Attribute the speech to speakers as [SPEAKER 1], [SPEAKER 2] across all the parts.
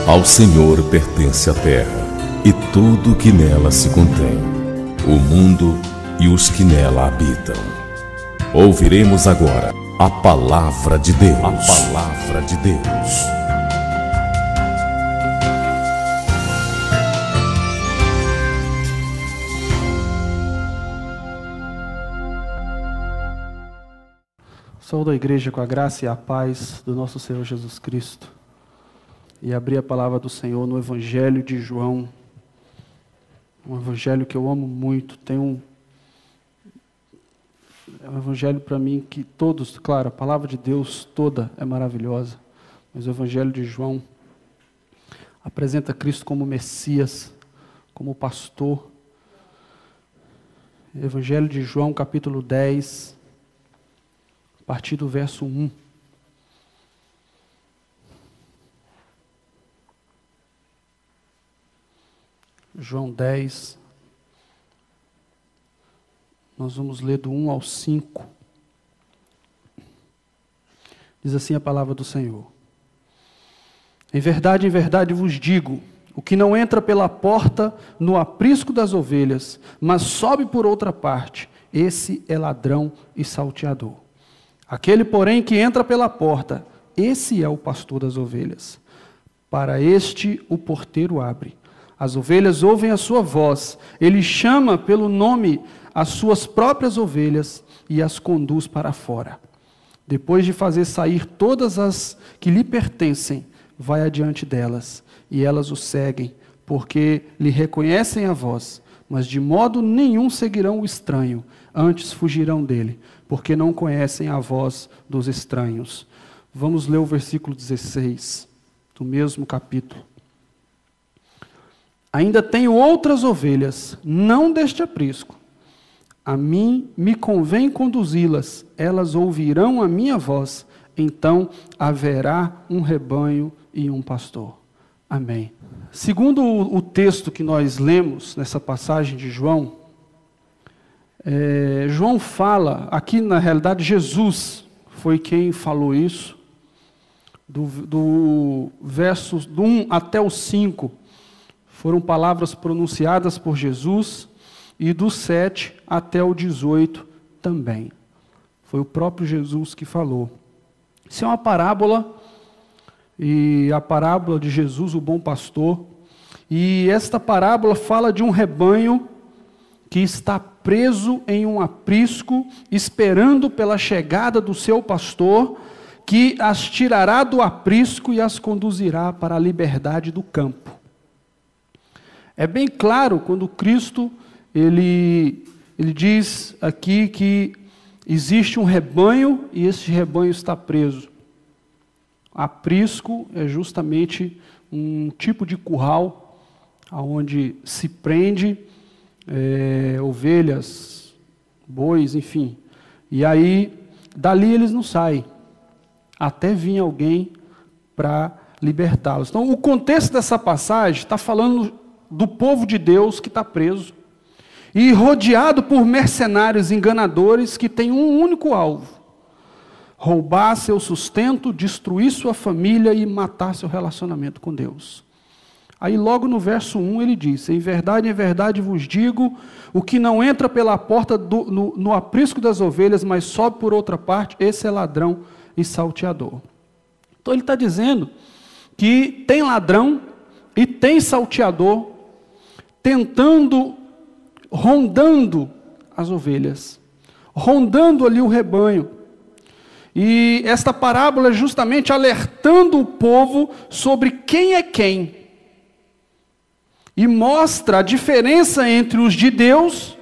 [SPEAKER 1] Ao Senhor pertence a terra e tudo que nela se contém, o mundo e os que nela habitam. Ouviremos agora a palavra de Deus. A palavra de Deus.
[SPEAKER 2] Saúdo a igreja com a graça e a paz do nosso Senhor Jesus Cristo. E abrir a palavra do Senhor no Evangelho de João. Um evangelho que eu amo muito. É um evangelho para mim que todos, claro, a palavra de Deus toda é maravilhosa. Mas o Evangelho de João apresenta Cristo como Messias, como pastor. Evangelho de João, capítulo 10, a partir do verso 1. João 10, nós vamos ler do 1 ao 5. Diz assim a palavra do Senhor. Em verdade vos digo, o que não entra pela porta no aprisco das ovelhas, mas sobe por outra parte, esse é ladrão e salteador. Aquele, porém, que entra pela porta, esse é o pastor das ovelhas. Para este o porteiro abre. As ovelhas ouvem a sua voz. Ele chama pelo nome as suas próprias ovelhas e as conduz para fora. Depois de fazer sair todas as que lhe pertencem, vai adiante delas, e elas o seguem, porque lhe reconhecem a voz, mas de modo nenhum seguirão o estranho, antes fugirão dele, porque não conhecem a voz dos estranhos. Vamos ler o versículo 16, do mesmo capítulo. Ainda tenho outras ovelhas, não deste aprisco. A mim me convém conduzi-las, elas ouvirão a minha voz, então haverá um rebanho e um pastor. Amém. Segundo o texto que nós lemos nessa passagem de João, João fala, aqui na realidade Jesus foi quem falou isso, do versos do 1 até o 5, foram palavras pronunciadas por Jesus, e do 7 até o 18 também. Foi o próprio Jesus que falou. Isso é uma parábola, e a parábola de Jesus, o bom pastor. E esta parábola fala de um rebanho que está preso em um aprisco, esperando pela chegada do seu pastor, que as tirará do aprisco e as conduzirá para a liberdade do campo. É bem claro quando Cristo, ele diz aqui que existe um rebanho e esse rebanho está preso. Aprisco é justamente um tipo de curral onde se prende ovelhas, bois, enfim. E aí, dali eles não saem, até vir alguém para libertá-los. Então, o contexto dessa passagem está falando do povo de Deus que está preso e rodeado por mercenários enganadores que têm um único alvo: roubar seu sustento, destruir sua família e matar seu relacionamento com Deus. Aí logo no verso 1 ele diz: em verdade vos digo, o que não entra pela porta no aprisco das ovelhas, mas sobe por outra parte, esse é ladrão e salteador. Então ele está dizendo que tem ladrão e tem salteador rondando as ovelhas, rondando ali o rebanho. E esta parábola é justamente alertando o povo sobre quem é quem. E mostra a diferença entre os de Deus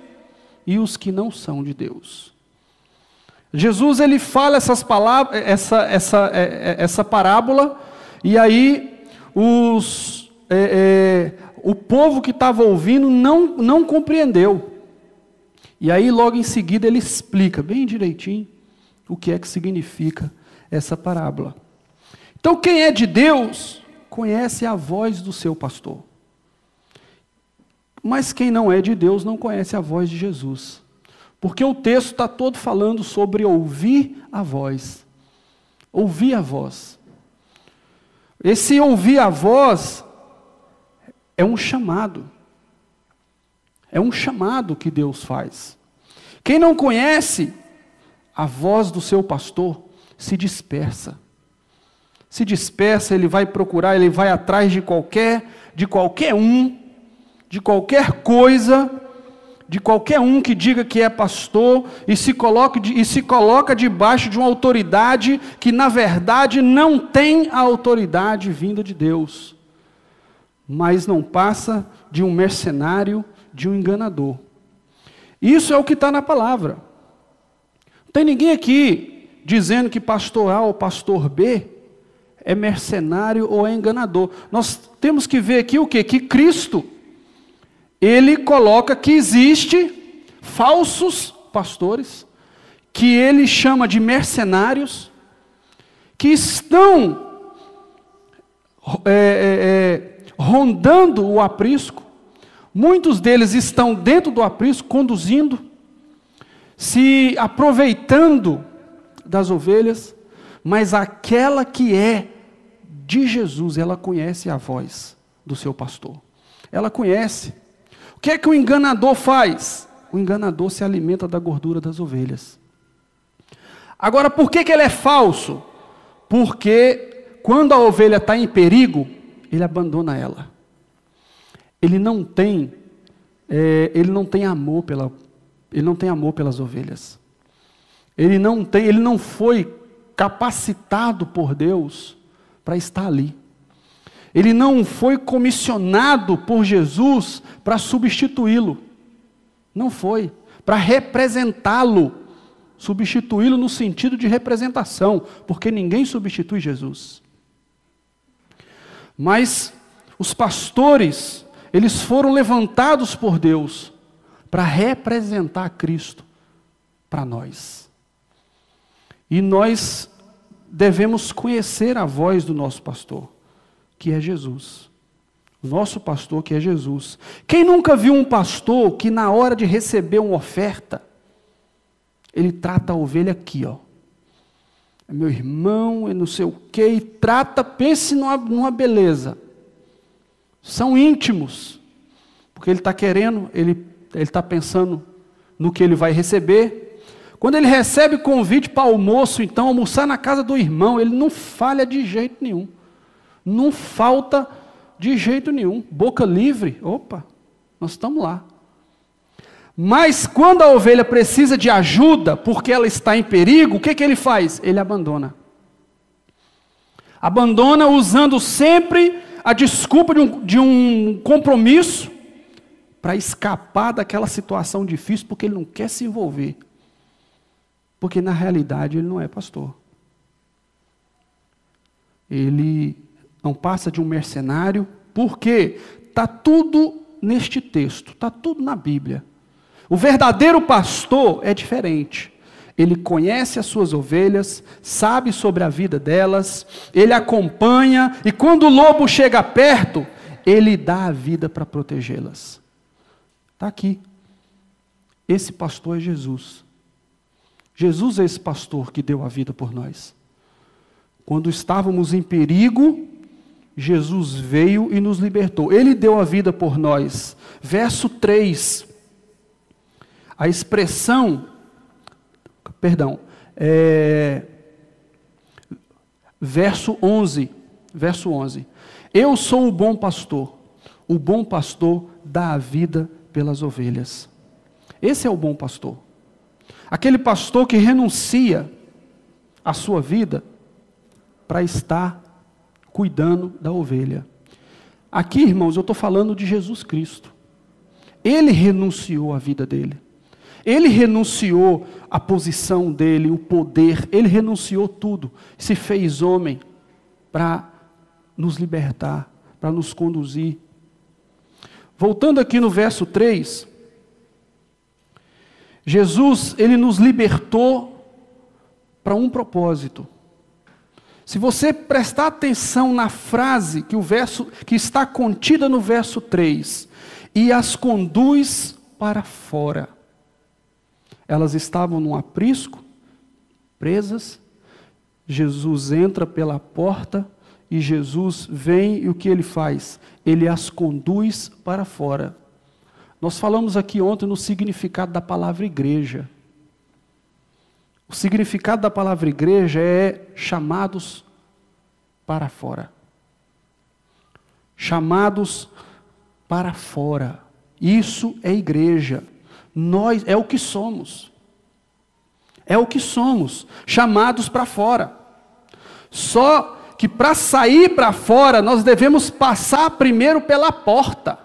[SPEAKER 2] e os que não são de Deus. Jesus ele fala essas palavras, essa parábola, e aí o povo que estava ouvindo não compreendeu. E aí logo em seguida ele explica bem direitinho o que é que significa essa parábola. Então quem é de Deus conhece a voz do seu pastor. Mas quem não é de Deus não conhece a voz de Jesus. Porque o texto está todo falando sobre ouvir a voz. Ouvir a voz. Esse ouvir a voz é um chamado. É um chamado que Deus faz. Quem não conhece a voz do seu pastor se dispersa. Se dispersa, ele vai procurar, ele vai atrás de qualquer um, de qualquer coisa, de qualquer um que diga que é pastor e se coloca debaixo de uma autoridade que na verdade não tem a autoridade vinda de Deus, mas não passa de um mercenário, de um enganador. Isso é o que está na palavra. Não tem ninguém aqui dizendo que pastor A ou pastor B é mercenário ou é enganador. Nós temos que ver aqui o quê? Que Cristo, Ele coloca que existe falsos pastores, que Ele chama de mercenários, que estão rondando o aprisco. Muitos deles estão dentro do aprisco, conduzindo, se aproveitando das ovelhas, mas aquela que é de Jesus, ela conhece a voz do seu pastor. Ela conhece. O que é que o enganador faz? O enganador se alimenta da gordura das ovelhas. Agora, por que ele é falso? Porque quando a ovelha está em perigo, ele abandona ela. Ele não tem amor pelas ovelhas. Ele não foi capacitado por Deus para estar ali. Ele não foi comissionado por Jesus para substituí-lo. Não foi. Para representá-lo. Substituí-lo no sentido de representação, porque ninguém substitui Jesus. Mas os pastores, eles foram levantados por Deus para representar Cristo para nós. E nós devemos conhecer a voz do nosso pastor, que é Jesus. O nosso pastor, que é Jesus. Quem nunca viu um pastor que na hora de receber uma oferta, ele trata a ovelha aqui, ó. É meu irmão, é não sei o quê, e trata, pense numa beleza. São íntimos, porque ele está querendo, ele está pensando no que ele vai receber. Quando ele recebe convite para almoço, então, almoçar na casa do irmão, ele não falha de jeito nenhum. Não falta de jeito nenhum. Boca livre, opa, nós estamos lá. Mas quando a ovelha precisa de ajuda, porque ela está em perigo, o que ele faz? Ele abandona. Abandona usando sempre a desculpa de um compromisso para escapar daquela situação difícil, porque ele não quer se envolver. Porque na realidade ele não é pastor. Ele não passa de um mercenário, porque está tudo neste texto, está tudo na Bíblia. O verdadeiro pastor é diferente. Ele conhece as suas ovelhas, sabe sobre a vida delas, ele acompanha, e quando o lobo chega perto, ele dá a vida para protegê-las. Está aqui. Esse pastor é Jesus. Jesus é esse pastor que deu a vida por nós. Quando estávamos em perigo, Jesus veio e nos libertou. Ele deu a vida por nós. Verso 3. A expressão, verso 11. Eu sou o bom pastor dá a vida pelas ovelhas. Esse é o bom pastor. Aquele pastor que renuncia a sua vida para estar cuidando da ovelha. Aqui, irmãos, eu estou falando de Jesus Cristo. Ele renunciou a vida dele. Ele renunciou a posição dele, o poder. Ele renunciou tudo. Se fez homem para nos libertar, para nos conduzir. Voltando aqui no verso 3... Jesus, ele nos libertou para um propósito. Se você prestar atenção na frase que está contida no verso 3, e as conduz para fora. Elas estavam num aprisco, presas. Jesus entra pela porta E Jesus vem e o que ele faz? Ele as conduz para fora. Nós falamos aqui ontem no significado da palavra igreja. O significado da palavra igreja é chamados para fora. Chamados para fora. Isso é igreja. Nós é o que somos. É o que somos, chamados para fora. Só que para sair para fora, nós devemos passar primeiro pela porta.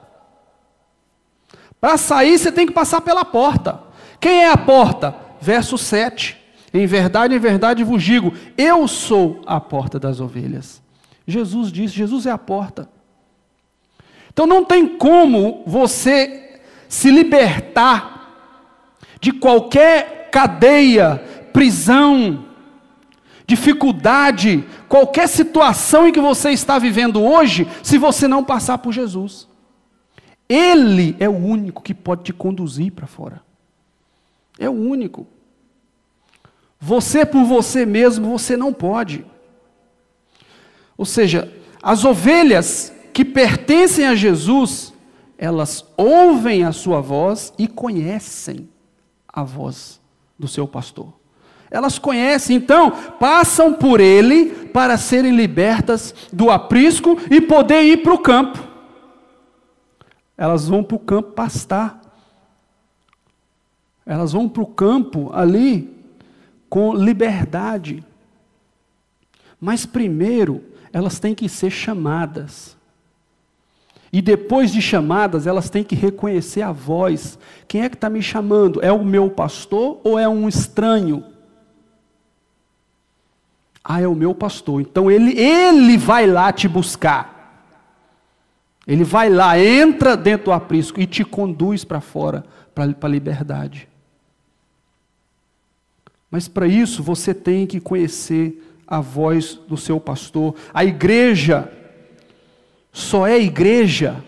[SPEAKER 2] Para sair, você tem que passar pela porta. Quem é a porta? Verso 7. Em verdade vos digo, eu sou a porta das ovelhas. Jesus disse, Jesus é a porta. Então não tem como você se libertar de qualquer cadeia, prisão, dificuldade, qualquer situação em que você está vivendo hoje, se você não passar por Jesus. Ele é o único que pode te conduzir para fora. É o único. Você por você mesmo, você não pode. Ou seja, as ovelhas que pertencem a Jesus, elas ouvem a sua voz e conhecem a voz do seu pastor. Elas conhecem, então, passam por ele para serem libertas do aprisco e poder ir para o campo. Elas vão para o campo pastar. Elas vão para o campo ali com liberdade. Mas primeiro, elas têm que ser chamadas. E depois de chamadas, elas têm que reconhecer a voz. Quem é que está me chamando? É o meu pastor ou é um estranho? Ah, é o meu pastor. Então ele vai lá te buscar. Ele vai lá, entra dentro do aprisco e te conduz para fora, para a liberdade. Mas para isso você tem que conhecer a voz do seu pastor. A igreja só é igreja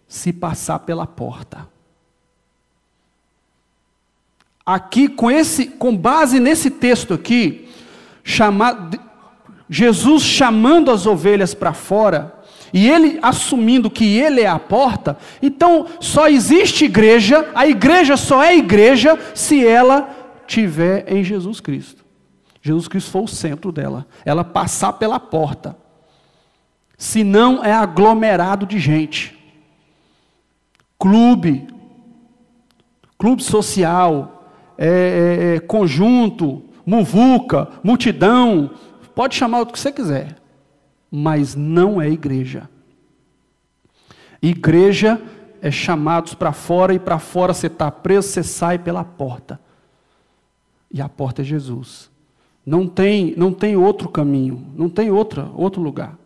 [SPEAKER 2] se passar pela porta. Aqui, com base nesse texto aqui, Jesus chamando as ovelhas para fora, e ele assumindo que ele é a porta, então só existe igreja, a igreja só é igreja se ela tiver em Jesus Cristo. Jesus Cristo foi o centro dela, ela passar pela porta. Senão é aglomerado de gente. Clube social, conjunto, muvuca, multidão, pode chamar o que você quiser, mas não é igreja. Igreja é chamados para fora, e para fora você está preso, você sai pela porta. E a porta é Jesus. Não tem outro caminho, não tem outro lugar.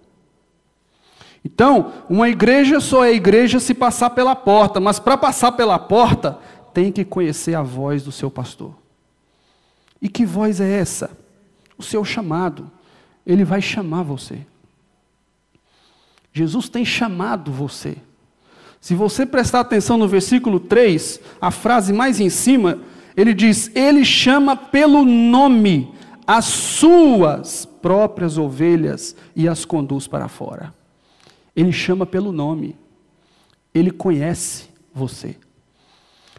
[SPEAKER 2] Então, uma igreja só é igreja se passar pela porta, mas para passar pela porta, tem que conhecer a voz do seu pastor. E que voz é essa? O seu chamado. Ele vai chamar você. Jesus tem chamado você. Se você prestar atenção no versículo 3, a frase mais em cima, ele diz, ele chama pelo nome as suas próprias ovelhas e as conduz para fora. Ele chama pelo nome. Ele conhece você.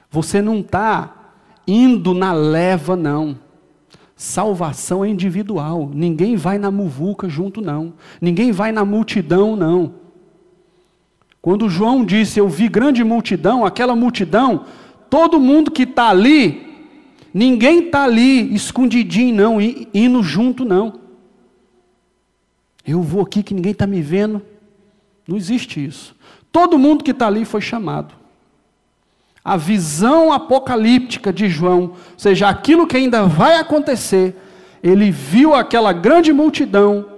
[SPEAKER 2] Você não está indo na leva, não. Salvação é individual. Ninguém vai na muvuca junto, não. Ninguém vai na multidão, não. Quando João disse, eu vi grande multidão, aquela multidão, todo mundo que está ali, ninguém está ali escondidinho, não, indo junto, não. Eu vou aqui que ninguém está me vendo. Não existe isso. Todo mundo que está ali foi chamado. A visão apocalíptica de João, ou seja, aquilo que ainda vai acontecer, ele viu aquela grande multidão.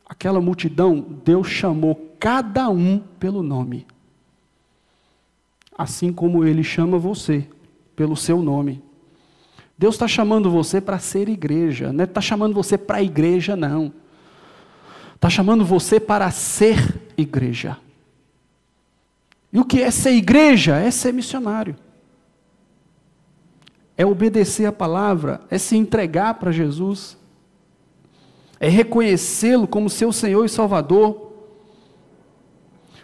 [SPEAKER 2] Aquela multidão, Deus chamou cada um pelo nome. Assim como ele chama você pelo seu nome. Deus está chamando você para ser igreja, não está chamando você para a igreja, não. Está chamando você para ser igreja. E o que é ser igreja? É ser missionário. É obedecer a palavra, é se entregar para Jesus. é reconhecê-lo como seu Senhor e Salvador.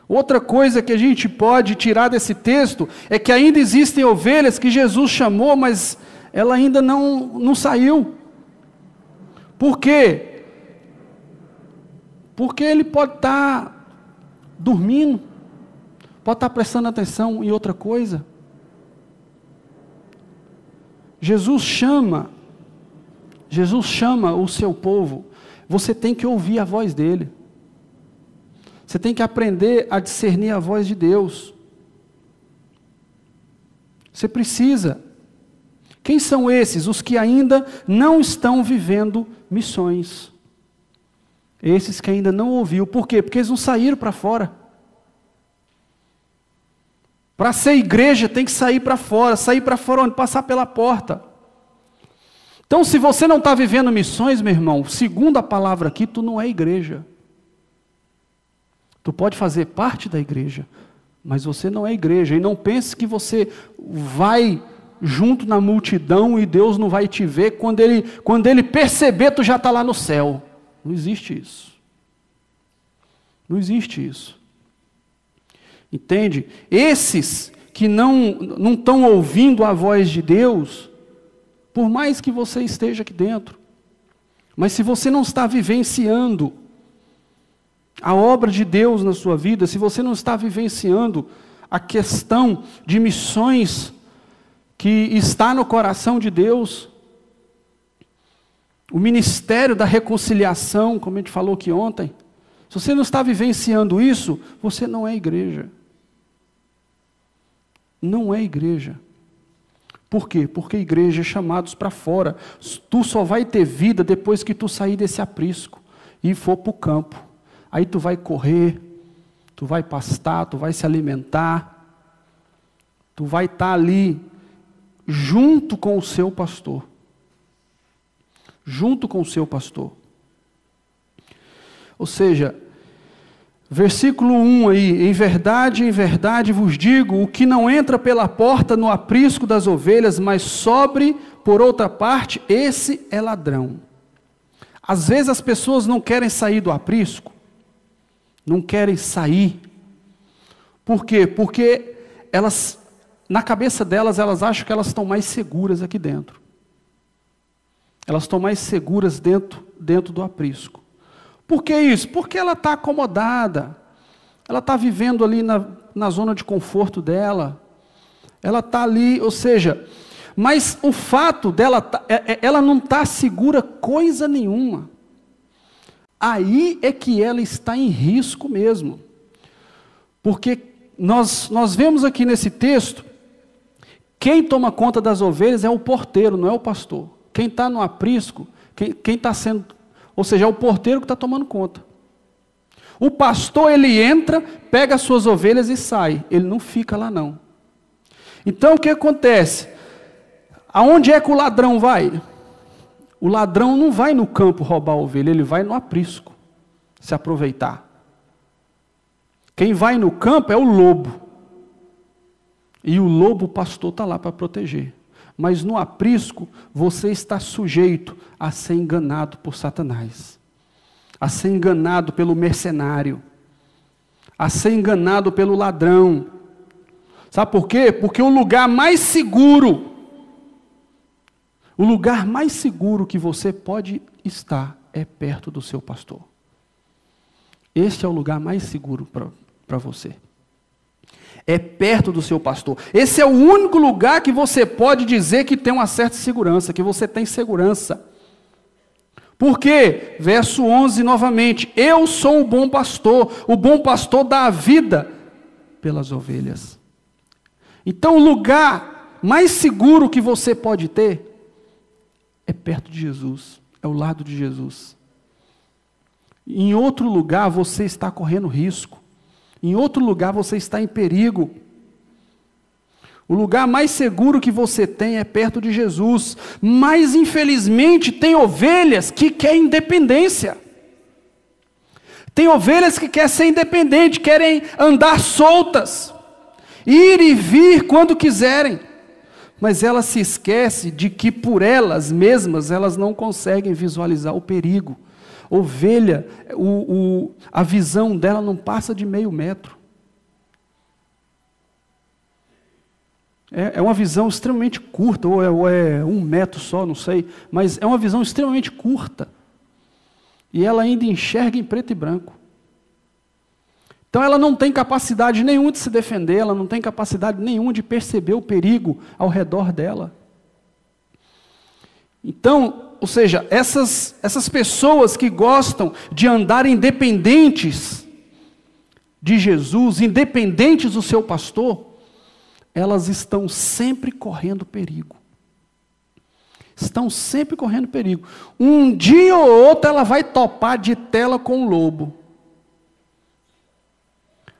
[SPEAKER 2] Outra coisa que a gente pode tirar desse texto é que ainda existem ovelhas que Jesus chamou, mas ela ainda não saiu. Por quê? Porque ele pode estar dormindo, pode estar prestando atenção em outra coisa. Jesus chama o seu povo. Você tem que ouvir a voz dele. Você tem que aprender a discernir a voz de Deus. Você precisa. Quem são esses? Os que ainda não estão vivendo missões. Esses que ainda não ouviu. Por quê? Porque eles não saíram para fora. Para ser igreja tem que sair para fora. Sair para fora onde? Passar pela porta. Então, se você não está vivendo missões, meu irmão, segundo a palavra aqui, tu não é igreja. Tu pode fazer parte da igreja, mas você não é igreja. E não pense que você vai junto na multidão e Deus não vai te ver. Quando ele perceber, tu já está lá no céu. Não existe isso. Não existe isso. Entende? Esses que não estão ouvindo a voz de Deus, por mais que você esteja aqui dentro, mas se você não está vivenciando a obra de Deus na sua vida, se você não está vivenciando a questão de missões que está no coração de Deus, o ministério da reconciliação, como a gente falou aqui ontem, se você não está vivenciando isso, você não é igreja. Não é igreja. Por quê? Porque igreja é chamados para fora. Tu só vai ter vida depois que tu sair desse aprisco e for para o campo. Aí tu vai correr, tu vai pastar, tu vai se alimentar, tu vai estar ali junto com o seu pastor. Junto com o seu pastor. Ou seja, versículo 1 aí, em verdade vos digo, o que não entra pela porta no aprisco das ovelhas, mas sobre por outra parte, esse é ladrão. Às vezes as pessoas não querem sair do aprisco, não querem sair. Por quê? Porque elas, na cabeça delas, elas acham que elas estão mais seguras aqui dentro. Elas estão mais seguras dentro do aprisco. Por que isso? Porque ela está acomodada. Ela está vivendo ali na zona de conforto dela. Ela está ali, ou seja, mas o fato dela, ela não está segura coisa nenhuma. Aí é que ela está em risco mesmo. Porque nós vemos aqui nesse texto, quem toma conta das ovelhas é o porteiro, não é o pastor. Quem está no aprisco, quem está sendo, ou seja, é o porteiro que está tomando conta. O pastor, ele entra, pega as suas ovelhas e sai. Ele não fica lá não. Então o que acontece? Aonde é que o ladrão vai? O ladrão não vai no campo roubar a ovelha, ele vai no aprisco se aproveitar. Quem vai no campo é o lobo. E o lobo, o pastor, está lá para proteger. Mas no aprisco, você está sujeito a ser enganado por Satanás. A ser enganado pelo mercenário. A ser enganado pelo ladrão. Sabe por quê? Porque o lugar mais seguro que você pode estar é perto do seu pastor. Este é o lugar mais seguro para você. É perto do seu pastor. Esse é o único lugar que você pode dizer que tem uma certa segurança, que você tem segurança. Por quê? Verso 11 novamente. Eu sou o bom pastor dá a vida pelas ovelhas. Então o lugar mais seguro que você pode ter é perto de Jesus, é ao lado de Jesus. Em outro lugar você está correndo risco. Em outro lugar você está em perigo. O lugar mais seguro que você tem é perto de Jesus. Mas infelizmente tem ovelhas que querem independência. Tem ovelhas que querem ser independentes, querem andar soltas, ir e vir quando quiserem. Mas elas se esquecem de que por elas mesmas, elas não conseguem visualizar o perigo. Ovelha, a visão dela não passa de meio metro. É uma visão extremamente curta, ou é 1 metro só, não sei, mas é uma visão extremamente curta. E ela ainda enxerga em preto e branco. Então ela não tem capacidade nenhuma de se defender, ela não tem capacidade nenhuma de perceber o perigo ao redor dela. Então, ou seja, essas pessoas que gostam de andar independentes de Jesus, independentes do seu pastor, elas estão sempre correndo perigo. Estão sempre correndo perigo. Um dia ou outro ela vai topar de tela com o lobo.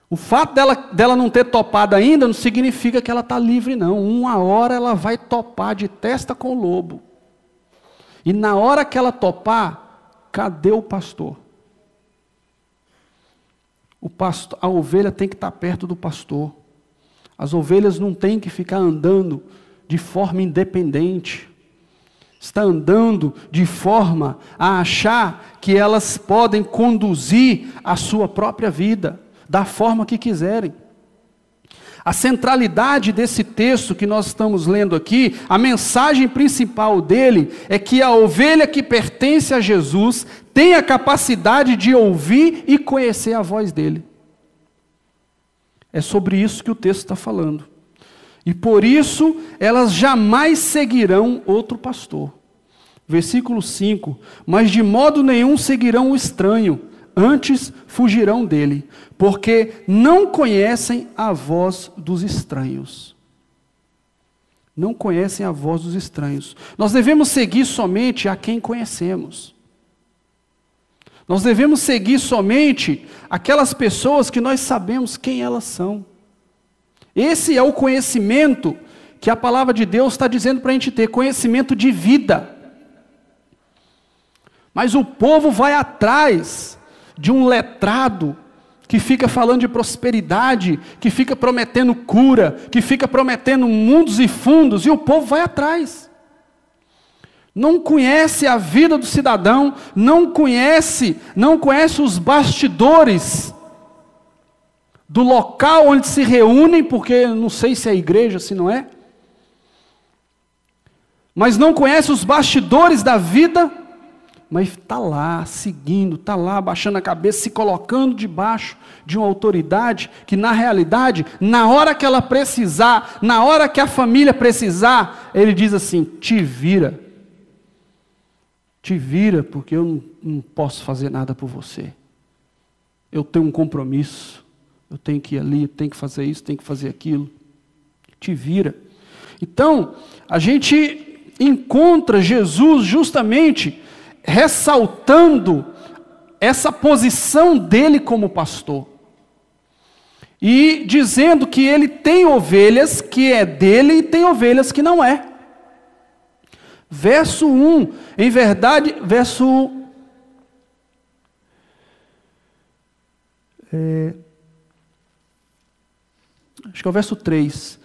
[SPEAKER 2] O fato dela não ter topado ainda não significa que ela está livre, não. Uma hora ela vai topar de testa com o lobo. E na hora que ela topar, cadê o pastor? A ovelha tem que estar perto do pastor. As ovelhas não têm que ficar andando de forma independente. Está andando de forma a achar que elas podem conduzir a sua própria vida da forma que quiserem. A centralidade desse texto que nós estamos lendo aqui, a mensagem principal dele é que a ovelha que pertence a Jesus tem a capacidade de ouvir e conhecer a voz dele. É sobre isso que o texto está falando. E por isso elas jamais seguirão outro pastor. Versículo 5: mas de modo nenhum seguirão o estranho, antes fugirão dele, porque não conhecem a voz dos estranhos. Não conhecem a voz dos estranhos. Nós devemos seguir somente a quem conhecemos. Nós devemos seguir somente aquelas pessoas que nós sabemos quem elas são. Esse é o conhecimento que a palavra de Deus está dizendo para a gente ter, conhecimento de vida. Mas o povo vai atrás de um letrado que fica falando de prosperidade, que fica prometendo cura, que fica prometendo mundos e fundos, e o povo vai atrás. Não conhece a vida do cidadão, não conhece os bastidores do local onde se reúnem, porque não sei se é igreja, se não é. Mas não conhece os bastidores da vida, mas está lá, seguindo, está lá, abaixando a cabeça, se colocando debaixo de uma autoridade, que na realidade, na hora que ela precisar, na hora que a família precisar, ele diz assim: te vira, porque eu não posso fazer nada por você. Eu tenho um compromisso, eu tenho que ir ali, eu tenho que fazer isso, tenho que fazer aquilo. Te vira. Então, a gente encontra Jesus justamente ressaltando essa posição dele como pastor. E dizendo que ele tem ovelhas que é dele e tem ovelhas que não é. Verso 1, em verdade, acho que é o verso 3.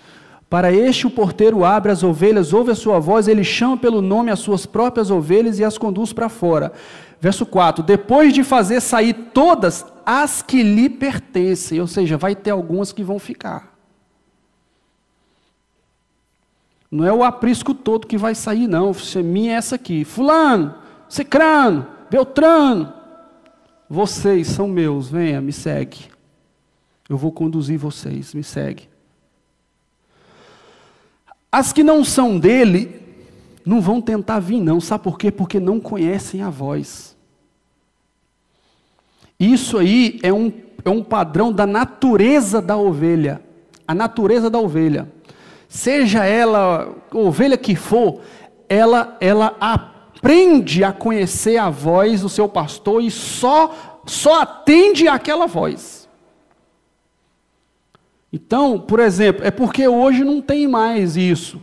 [SPEAKER 2] Para este o porteiro abre as ovelhas, ouve a sua voz, ele chama pelo nome as suas próprias ovelhas e as conduz para fora. Verso 4, depois de fazer sair todas as que lhe pertencem, ou seja, vai ter algumas que vão ficar. Não é o aprisco todo que vai sair, não. Minha é essa aqui. Fulano, Cicrano, Beltrano, vocês são meus, venha, me segue. Eu vou conduzir vocês, me segue. As que não são dele, não vão tentar vir não, sabe por quê? Porque não conhecem a voz. Isso aí é um padrão da natureza da ovelha, a natureza da ovelha. Seja ela, ovelha que for, ela aprende a conhecer a voz do seu pastor e só atende àquela voz. Então, por exemplo, é porque hoje não tem mais isso.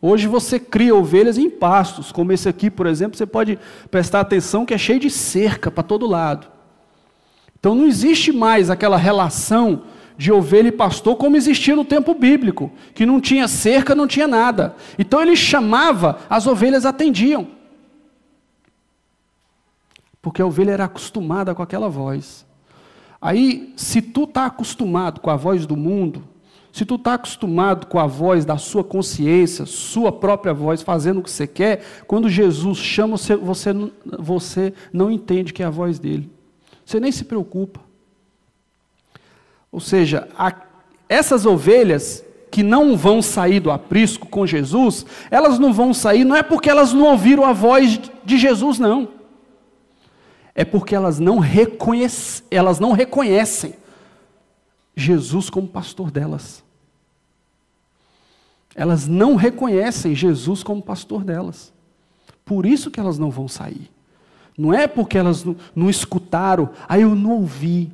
[SPEAKER 2] Hoje você cria ovelhas em pastos, como esse aqui, por exemplo, você pode prestar atenção que é cheio de cerca para todo lado. Então não existe mais aquela relação de ovelha e pastor como existia no tempo bíblico, que não tinha cerca, não tinha nada. Então ele chamava, as ovelhas atendiam. Porque a ovelha era acostumada com aquela voz. Aí, se tu está acostumado com a voz do mundo, se tu está acostumado com a voz da sua consciência, sua própria voz, fazendo o que você quer, quando Jesus chama, você não entende que é a voz dele. Você nem se preocupa. Ou seja, essas ovelhas que não vão sair do aprisco com Jesus, elas não vão sair, não é porque elas não ouviram a voz de Jesus, não. É porque elas não reconhecem Jesus como pastor delas. Elas não reconhecem Jesus como pastor delas. Por isso que elas não vão sair. Não é porque elas não escutaram, eu não ouvi,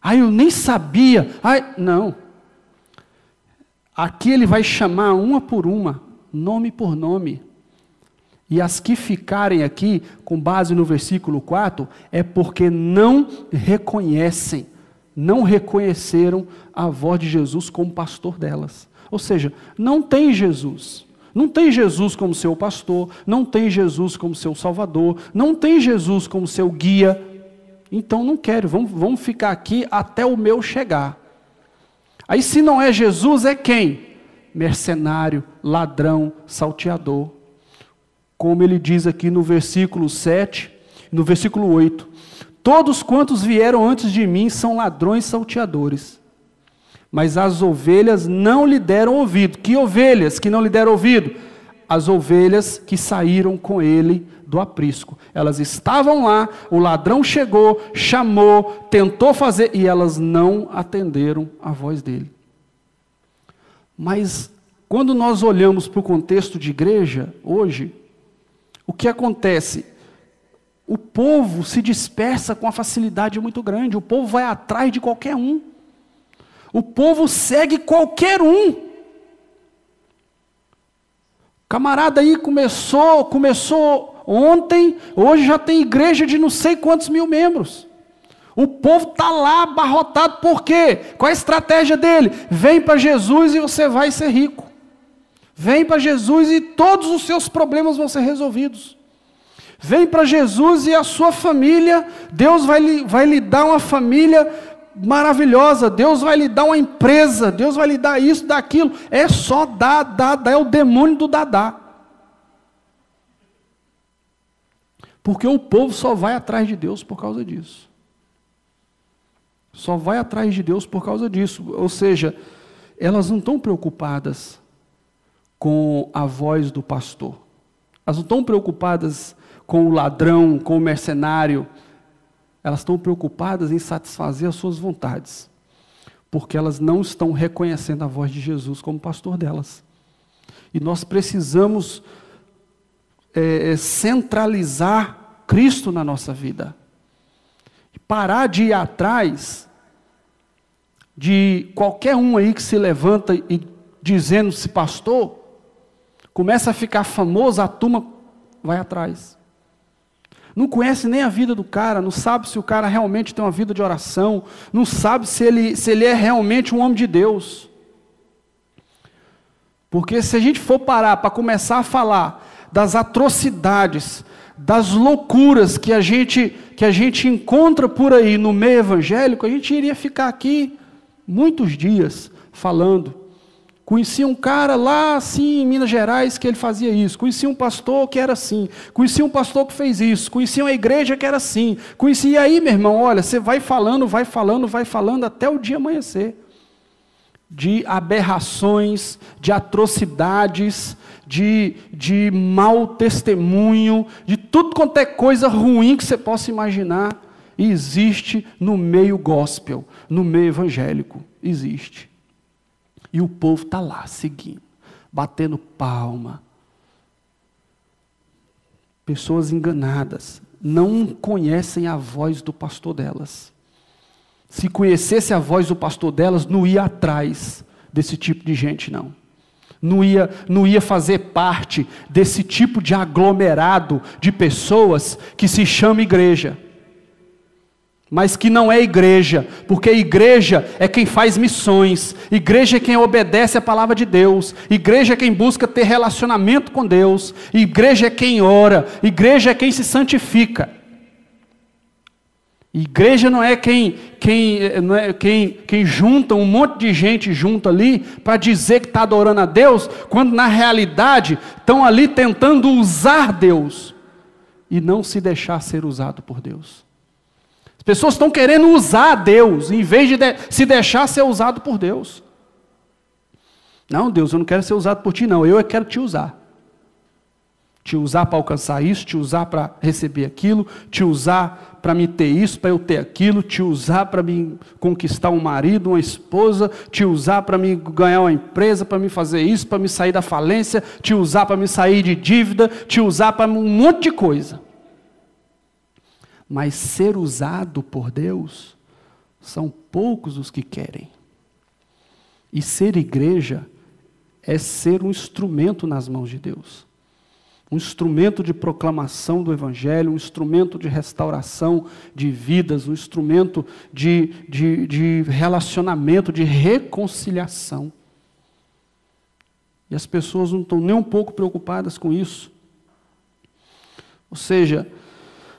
[SPEAKER 2] eu nem sabia, não. Aqui ele vai chamar uma por uma, nome por nome. E as que ficarem aqui, com base no versículo 4, é porque não reconheceram a voz de Jesus como pastor delas. Ou seja, não tem Jesus. Não tem Jesus como seu pastor, não tem Jesus como seu salvador, não tem Jesus como seu guia. Então não quero, vamos ficar aqui até o meu chegar. Aí se não é Jesus, é quem? Mercenário, ladrão, salteador. Como ele diz aqui no versículo 7, no versículo 8. Todos quantos vieram antes de mim são ladrões salteadores. Mas as ovelhas não lhe deram ouvido. Que ovelhas que não lhe deram ouvido? As ovelhas que saíram com ele do aprisco. Elas estavam lá, o ladrão chegou, chamou, tentou fazer, e elas não atenderam a voz dele. Mas, quando nós olhamos para o contexto de igreja, hoje, o que acontece? O povo se dispersa com uma facilidade muito grande, o povo vai atrás de qualquer um. O povo segue qualquer um. O camarada aí começou ontem, hoje já tem igreja de não sei quantos mil membros. O povo está lá abarrotado, por quê? Qual a estratégia dele? Vem para Jesus e você vai ser rico. Vem para Jesus e todos os seus problemas vão ser resolvidos. Vem para Jesus e a sua família, Deus vai lhe dar uma família maravilhosa, Deus vai lhe dar uma empresa, Deus vai lhe dar isso, daquilo. É só dar, é o demônio do dar. Porque o povo só vai atrás de Deus por causa disso. Só vai atrás de Deus por causa disso. Ou seja, elas não estão preocupadas com a voz do pastor. Elas não estão preocupadas com o ladrão, com o mercenário. Elas estão preocupadas em satisfazer as suas vontades. Porque elas não estão reconhecendo a voz de Jesus como pastor delas. E nós precisamos centralizar Cristo na nossa vida. Parar de ir atrás de qualquer um aí que se levanta e dizendo-se pastor, começa a ficar famoso, a turma vai atrás. Não conhece nem a vida do cara, não sabe se o cara realmente tem uma vida de oração, não sabe se ele é realmente um homem de Deus. Porque se a gente for parar para começar a falar das atrocidades, das loucuras que a gente encontra por aí no meio evangélico, a gente iria ficar aqui muitos dias falando. Conheci um cara lá assim em Minas Gerais que ele fazia isso, conheci um pastor que era assim, conheci um pastor que fez isso, conheci uma igreja que era assim, e aí, meu irmão, olha, você vai falando até o dia amanhecer. De aberrações, de atrocidades, de mau testemunho, de tudo quanto é coisa ruim que você possa imaginar, existe no meio gospel, no meio evangélico, existe. E o povo está lá, seguindo, batendo palma. Pessoas enganadas, não conhecem a voz do pastor delas. Se conhecesse a voz do pastor delas, não ia atrás desse tipo de gente, não. Não ia fazer parte desse tipo de aglomerado de pessoas que se chama igreja. Mas que não é igreja, porque igreja é quem faz missões, igreja é quem obedece a palavra de Deus, igreja é quem busca ter relacionamento com Deus, igreja é quem ora, igreja é quem se santifica. Igreja não é quem junta um monte de gente junto ali para dizer que está adorando a Deus, quando na realidade estão ali tentando usar Deus e não se deixar ser usado por Deus. As pessoas estão querendo usar Deus em vez de se deixar ser usado por Deus. Não, Deus, eu não quero ser usado por ti, não. Eu quero te usar. Te usar para alcançar isso, te usar para receber aquilo, te usar para me ter isso, para eu ter aquilo, te usar para me conquistar um marido, uma esposa, te usar para me ganhar uma empresa, para me fazer isso, para me sair da falência, te usar para me sair de dívida, te usar para um monte de coisa. Mas ser usado por Deus, são poucos os que querem. E ser igreja é ser um instrumento nas mãos de Deus. Um instrumento de proclamação do Evangelho, um instrumento de restauração de vidas, um instrumento de relacionamento, de reconciliação. E as pessoas não estão nem um pouco preocupadas com isso. Ou seja,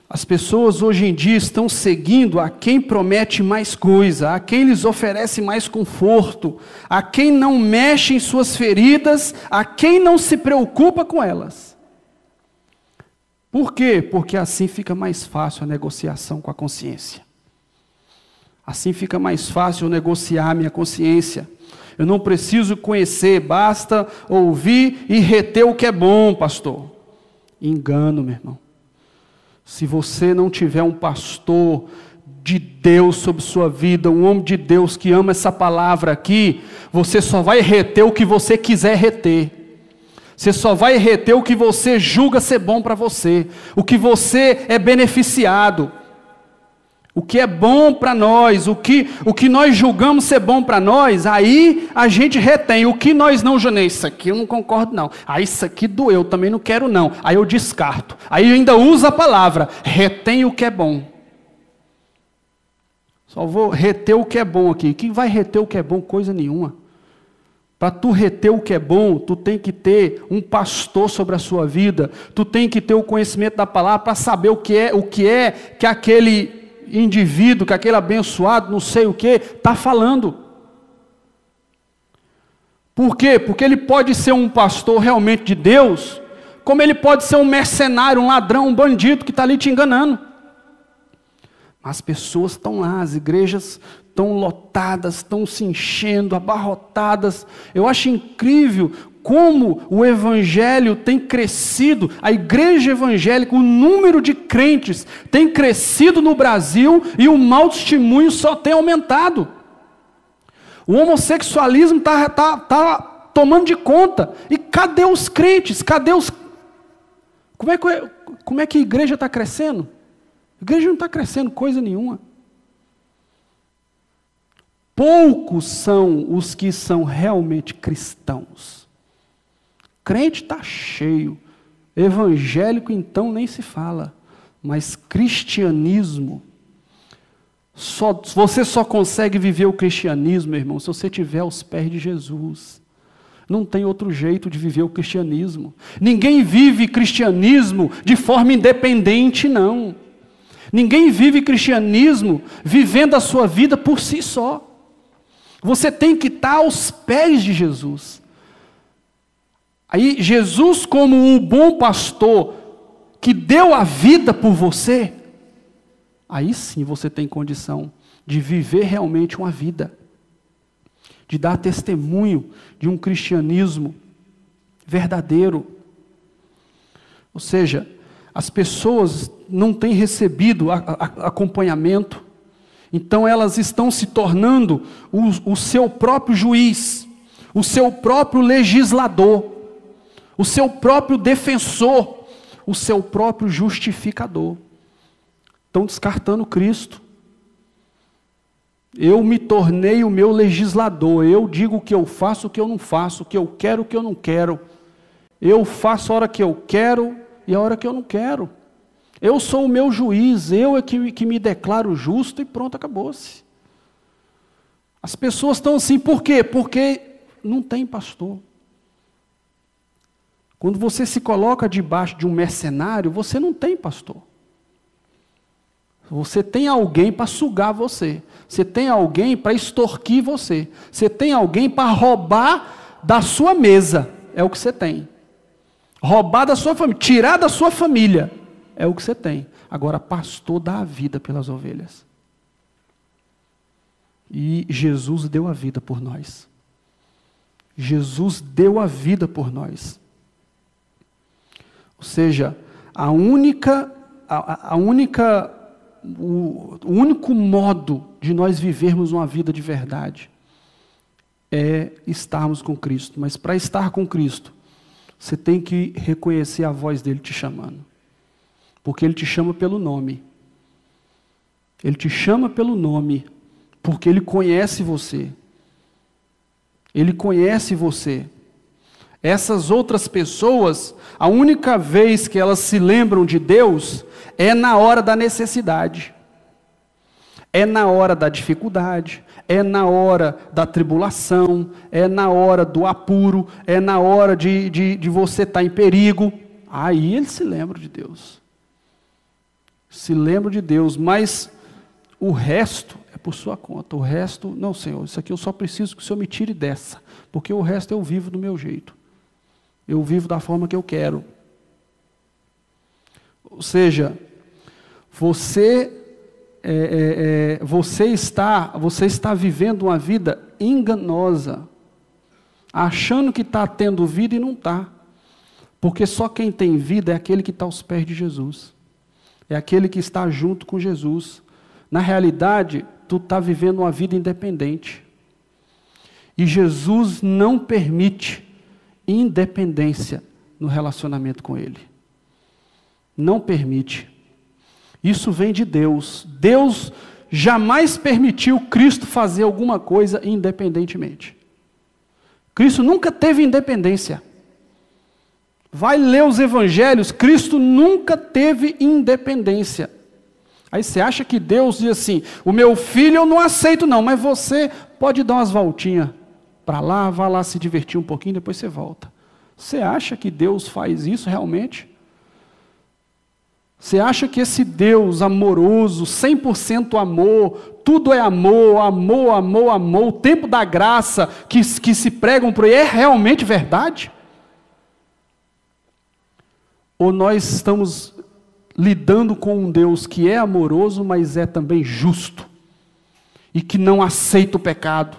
[SPEAKER 2] as pessoas hoje em dia estão seguindo a quem promete mais coisa, a quem lhes oferece mais conforto, a quem não mexe em suas feridas, a quem não se preocupa com elas. Por quê? Porque assim fica mais fácil a negociação com a consciência. Assim fica mais fácil eu negociar a minha consciência. Eu não preciso conhecer, basta ouvir e reter o que é bom, pastor. Engano, meu irmão. Se você não tiver um pastor de Deus sobre sua vida, um homem de Deus que ama essa palavra aqui, você só vai reter o que você quiser reter. Você só vai reter o que você julga ser bom para você, o que você é beneficiado, o que é bom para nós, o que nós julgamos ser bom para nós, aí a gente retém. O que nós não julgamos, isso aqui eu não concordo não, isso aqui doeu, também não quero não, aí eu descarto, aí eu ainda uso a palavra, retém o que é bom. Só vou reter o que é bom aqui. Quem vai reter o que é bom? Coisa nenhuma. Para tu reter o que é bom, tu tem que ter um pastor sobre a sua vida, tu tem que ter o conhecimento da palavra para saber o que é que aquele indivíduo, que aquele abençoado, não sei o que, está falando. Por quê? Porque ele pode ser um pastor realmente de Deus, como ele pode ser um mercenário, um ladrão, um bandido que está ali te enganando. As pessoas estão lá, as igrejas estão lotadas, estão se enchendo, abarrotadas. Eu acho incrível como o evangelho tem crescido, a igreja evangélica, o número de crentes tem crescido no Brasil e o mau testemunho só tem aumentado. O homossexualismo está tomando de conta. E cadê os crentes? Cadê os... Como é que a igreja está crescendo? A igreja não está crescendo coisa nenhuma. Poucos são os que são realmente cristãos. Crente está cheio. Evangélico, então, nem se fala. Mas cristianismo, você só consegue viver o cristianismo, meu irmão, se você estiver aos pés de Jesus. Não tem outro jeito de viver o cristianismo. Ninguém vive cristianismo de forma independente, não. Ninguém vive cristianismo vivendo a sua vida por si só. Você tem que estar aos pés de Jesus. Aí Jesus, como um bom pastor que deu a vida por você, aí sim você tem condição de viver realmente uma vida, de dar testemunho de um cristianismo verdadeiro. Ou seja, as pessoas não têm recebido acompanhamento, então elas estão se tornando o seu próprio juiz, o seu próprio legislador, o seu próprio defensor, o seu próprio justificador. Estão descartando Cristo. Eu me tornei o meu legislador, eu digo o que eu faço, o que eu não faço, o que eu quero, o que eu não quero. Eu faço a hora que eu quero e a hora que eu não quero. Eu sou o meu juiz, eu é que me declaro justo e pronto, acabou-se. As pessoas estão assim, por quê? Porque não tem pastor. Quando você se coloca debaixo de um mercenário, você não tem pastor. Você tem alguém para sugar você. Você tem alguém para extorquir você. Você tem alguém para roubar da sua mesa. É o que você tem. Roubar da sua família, tirar da sua família. É o que você tem. Agora, pastor dá a vida pelas ovelhas. E Jesus deu a vida por nós. Jesus deu a vida por nós. Ou seja, o único modo de nós vivermos uma vida de verdade é estarmos com Cristo. Mas para estar com Cristo, você tem que reconhecer a voz dele te chamando. Porque ele te chama pelo nome. Ele te chama pelo nome, porque ele conhece você. Ele conhece você. Essas outras pessoas, a única vez que elas se lembram de Deus é na hora da necessidade. É na hora da dificuldade, é na hora da tribulação, é na hora do apuro, é na hora de você estar em perigo. Aí eles se lembram de Deus. Se lembram de Deus, mas o resto é por sua conta. O resto, não, Senhor, isso aqui eu só preciso que o Senhor me tire dessa, porque o resto eu vivo do meu jeito. Eu vivo da forma que eu quero. Ou seja, você está vivendo uma vida enganosa, achando que está tendo vida e não está. Porque só quem tem vida é aquele que está aos pés de Jesus. É aquele que está junto com Jesus. Na realidade, tu está vivendo uma vida independente. E Jesus não permite independência no relacionamento com Ele. Não permite. Isso vem de Deus. Deus jamais permitiu Cristo fazer alguma coisa independentemente. Cristo nunca teve independência. Vai ler os evangelhos, Cristo nunca teve independência. Aí você acha que Deus diz assim, o meu filho eu não aceito não, mas você pode dar umas voltinhas para lá, vá lá se divertir um pouquinho, depois você volta. Você acha que Deus faz isso realmente? Você acha que esse Deus amoroso, 100% amor, tudo é amor, amor, amor, amor, o tempo da graça que se pregam por aí é realmente verdade? Ou nós estamos lidando com um Deus que é amoroso, mas é também justo, e que não aceita o pecado?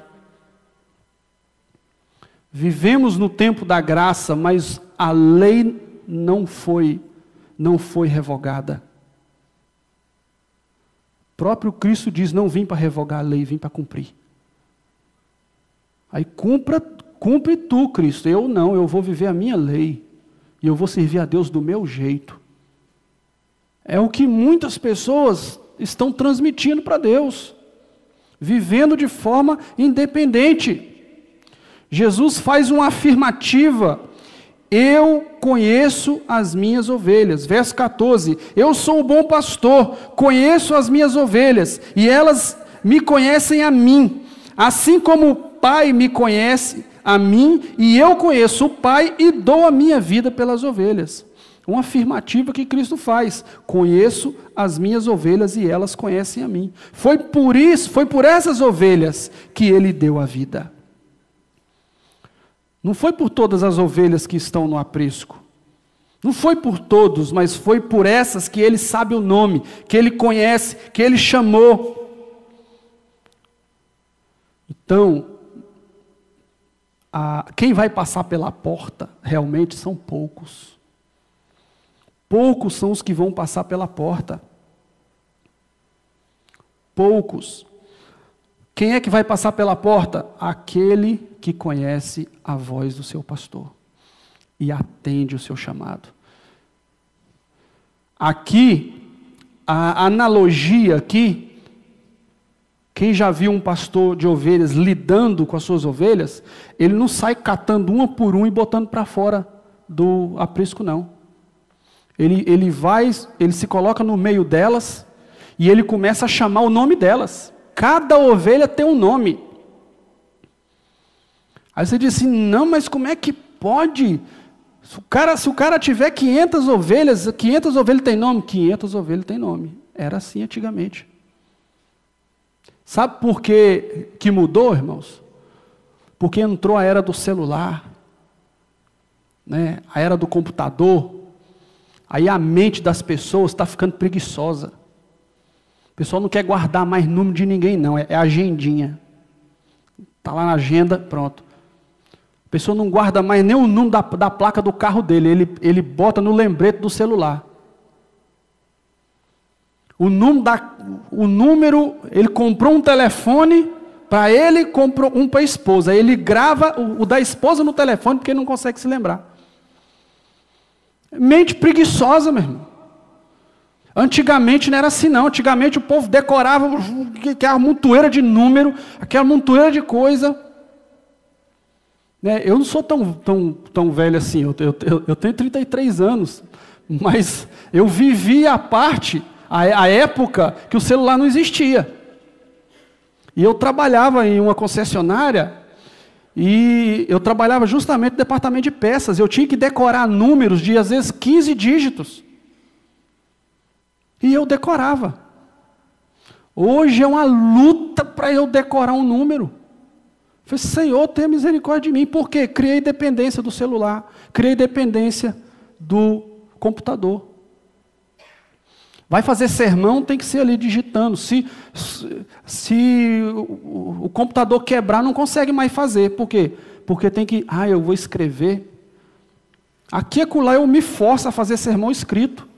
[SPEAKER 2] Vivemos no tempo da graça, mas a lei não foi revogada. O próprio Cristo diz, não vim para revogar a lei, vim para cumprir. Aí cumpre tu, Cristo. Eu não, eu vou viver a minha lei. E eu vou servir a Deus do meu jeito. É o que muitas pessoas estão transmitindo para Deus. Vivendo de forma independente. Jesus faz uma afirmativa. Eu conheço as minhas ovelhas. Verso 14. Eu sou o bom pastor, conheço as minhas ovelhas, e elas me conhecem a mim. Assim como o Pai me conhece a mim, e eu conheço o Pai e dou a minha vida pelas ovelhas. Uma afirmativa que Cristo faz. Conheço as minhas ovelhas e elas conhecem a mim. Foi por isso, foi por essas ovelhas que Ele deu a vida. Não foi por todas as ovelhas que estão no aprisco. Não foi por todos, mas foi por essas que Ele sabe o nome, que Ele conhece, que Ele chamou. Então, quem vai passar pela porta realmente são poucos. Poucos são os que vão passar pela porta. Poucos. Quem é que vai passar pela porta? Aquele que conhece a voz do seu pastor e atende o seu chamado. Aqui, a analogia aqui, quem já viu um pastor de ovelhas lidando com as suas ovelhas, ele não sai catando uma por uma e botando para fora do aprisco, não. Ele se coloca no meio delas e ele começa a chamar o nome delas. Cada ovelha tem um nome. Aí você diz assim, não, mas como é que pode? Se o cara tiver 500 ovelhas tem nome? 500 ovelhas tem nome. Era assim antigamente. Sabe por que mudou, irmãos? Porque entrou a era do celular, né? A era do computador. Aí a mente das pessoas está ficando preguiçosa. O pessoal não quer guardar mais número de ninguém, não. É agendinha. Está lá na agenda, pronto. A pessoa não guarda mais nem o número da placa do carro dele. Ele bota no lembrete do celular. O número, ele comprou um telefone para ele, comprou um para a esposa. Aí ele grava o da esposa no telefone porque ele não consegue se lembrar. Mente preguiçosa, meu irmão. Antigamente não era assim não. Antigamente o povo decorava aquela montoeira de número, aquela montoeira de coisa. Né? Eu não sou tão velho assim. Eu tenho 33 anos. Mas eu vivi a época que o celular não existia. E eu trabalhava em uma concessionária, e eu trabalhava justamente no departamento de peças. Eu tinha que decorar números de, às vezes, 15 dígitos. E eu decorava. Hoje é uma luta para eu decorar um número. Eu falei, Senhor, tenha misericórdia de mim. Por quê? Criei dependência do celular, criei dependência do computador. Vai fazer sermão, tem que ser ali digitando. Se o computador quebrar, não consegue mais fazer. Por quê? Porque tem que, eu vou escrever. Aqui e acolá eu me forço a fazer sermão escrito.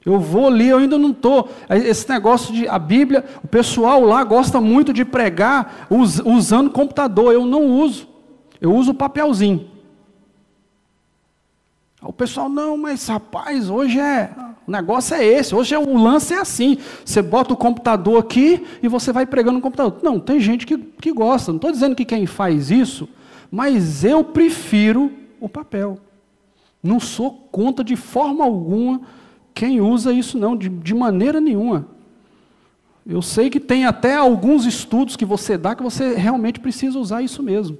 [SPEAKER 2] Eu vou ali, eu ainda não estou. Esse negócio de a Bíblia, o pessoal lá gosta muito de pregar usando computador. Eu não uso. Eu uso o papelzinho. O pessoal, não, mas rapaz, hoje o negócio é esse, hoje o lance é assim, você bota o computador aqui e você vai pregando no computador. Não, tem gente que gosta, não estou dizendo que quem faz isso, mas eu prefiro o papel. Não sou contra de forma alguma quem usa isso não, de maneira nenhuma. Eu sei que tem até alguns estudos que você dá que você realmente precisa usar isso mesmo.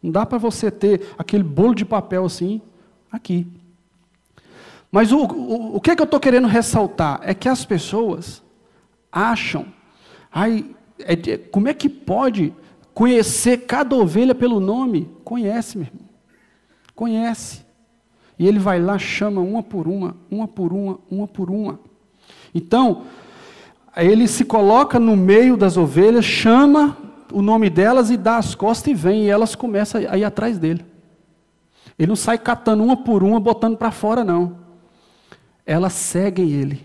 [SPEAKER 2] Não dá para você ter aquele bolo de papel assim, aqui. Mas o que eu estou querendo ressaltar é que as pessoas acham, como é que pode conhecer cada ovelha pelo nome? Conhece, meu irmão. Conhece. E ele vai lá, chama uma por uma, uma por uma, uma por uma. Então, ele se coloca no meio das ovelhas, chama o nome delas e dá as costas e vem, e elas começam a ir atrás dele. Ele não sai catando uma por uma, botando para fora, não. Elas seguem ele.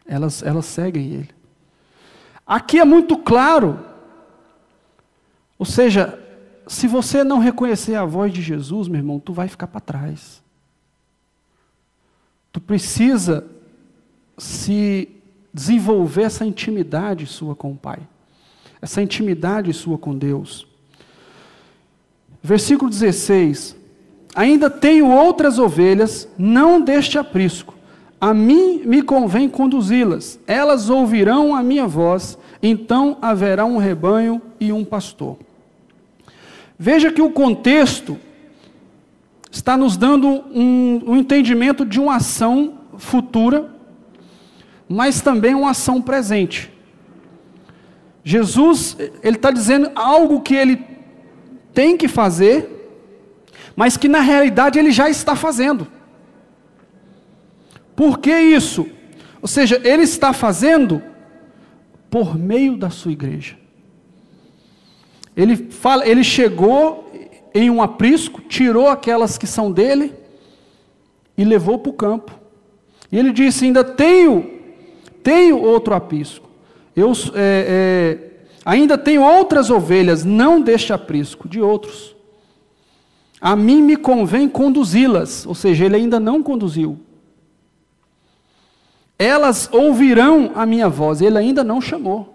[SPEAKER 2] Elas seguem ele. Aqui é muito claro. Ou seja, se você não reconhecer a voz de Jesus, meu irmão, tu vai ficar para trás. Tu precisa se desenvolver essa intimidade sua com o Pai. Essa intimidade sua com Deus. Versículo 16. Ainda tenho outras ovelhas, não deste aprisco. A mim me convém conduzi-las. Elas ouvirão a minha voz, então haverá um rebanho e um pastor. Veja que o contexto está nos dando um entendimento de uma ação futura, mas também uma ação presente. Jesus, ele está dizendo algo que ele tem que fazer, mas que na realidade ele já está fazendo. Por que isso? Ou seja, ele está fazendo por meio da sua igreja. Ele chegou em um aprisco, tirou aquelas que são dele e levou para o campo. E ele disse, ainda tenho outro aprisco. Ainda tenho outras ovelhas, não deste aprisco, de outros. A mim me convém conduzi-las, ou seja, ele ainda não conduziu. Elas ouvirão a minha voz, ele ainda não chamou.